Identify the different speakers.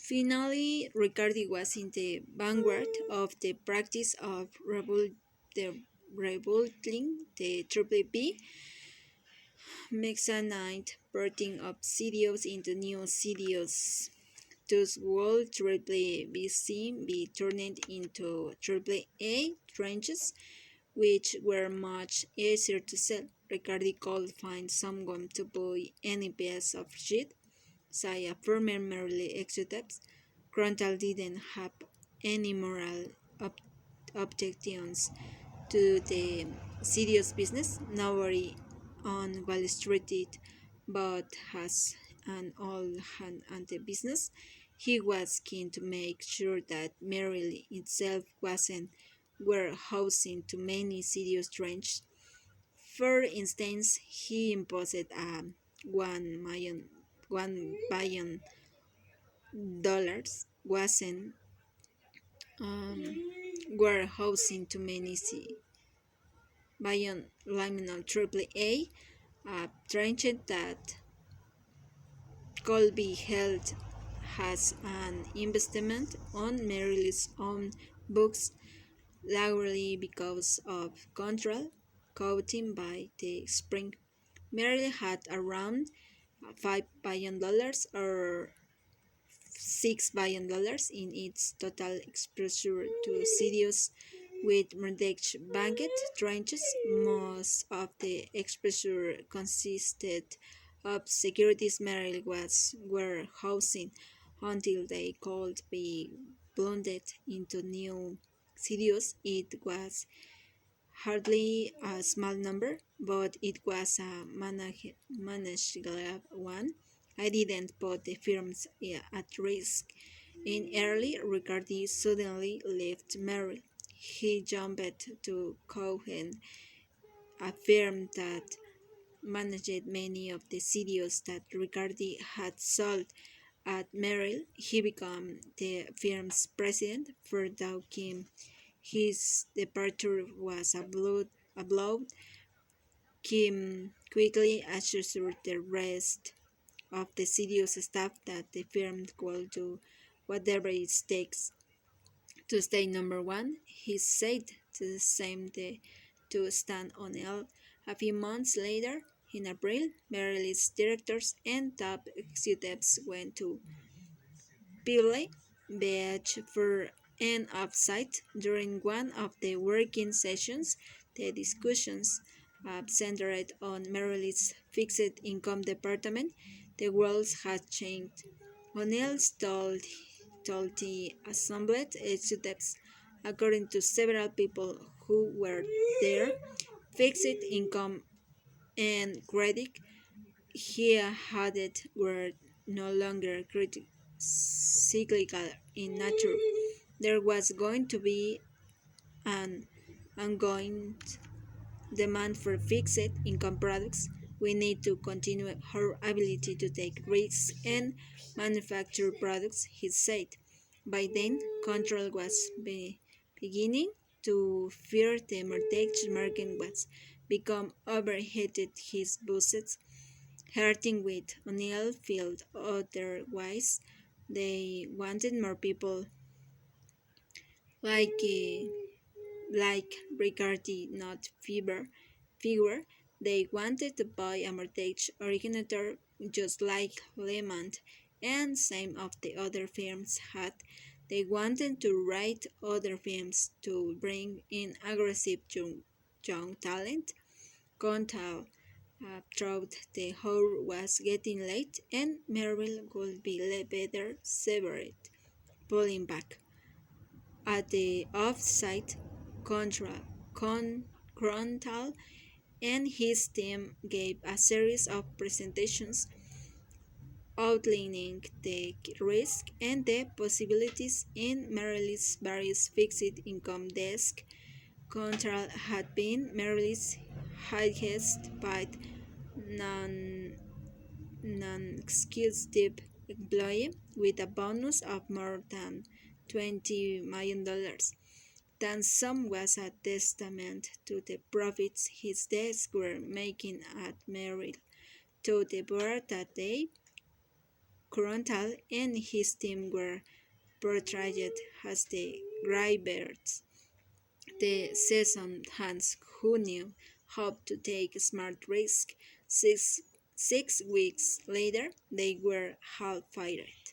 Speaker 1: Finally, Riccardi was in the vanguard of the practice of revolting the triple B mexanite porting of CDOs into new CDOs. Thus will triple BC be turned into triple A trenches, which were much easier to sell. Riccardi could find someone to buy any piece of shit, say a former merely executives. Grantal didn't have any moral ob- objections to the serious business. Nobody on Wall Street did, but as an old hand at the business, he was keen to make sure that Merrill itself wasn't warehousing too many serious trenches. For instance, he imposed a 1 billion dollars wasn't warehousing too many billion liminal triple A, a tranche that could be held as an investment on Merrill's own books, largely because of control coating by the spring. Merrill had around $5 billion or $6 billion in its total exposure to Sirius with mortgage banked tranches. Most of the exposure consisted of securities Merrill was warehousing until they could be blended into new Sirius. It was hardly a small number, but it was a manageable one. I didn't put the firms at risk. In early, Riccardi suddenly left Merrill. He jumped to Cohen, a firm that managed many of the studios that Riccardi had sold at Merrill. He became the firm's president for Dow Kim. His departure was a blow. Kim quickly assured the rest of the serious staff that the firm will do whatever it takes to stay number one. He said to the same day to Stan O'Neill. A few months later, in April, Merrill's directors and top executives went to Pebble Beach for an offsite. During one of the working sessions, the discussions centered on Merrill's fixed income department. The world had changed. O'Neill told the assembled executives, according to several people who were there, fixed income and credit, he added, were no longer cyclical in nature. There was going to be an ongoing demand for fixed income products. We need to continue our ability to take risks and manufacture products, he said. By then, control was beginning to fear the mortgage market was become overheated. His bosses, hurting with O'Neill, felt otherwise. They wanted more people like uh, like Riccardi, not figure. They wanted to buy a mortgage originator just like Lehman and some of the other firms had. They wanted to write other firms to bring in aggressive young talent. Contal thought the hour was getting late and Merrill would be better severed, pulling back. At the off-site, Crontal and his team gave a series of presentations outlining the risk and the possibilities in Merrill's various fixed income desks. Contral had been Merrill's highest paid non non-executive employee with a bonus of more than $20 million. That sum was a testament to the profits his desks were making at Merrill. To the board that day, Corontal and his team were portrayed as the Greybeards, the seasoned hands who knew how to take smart risks. Six weeks later, they were half fired.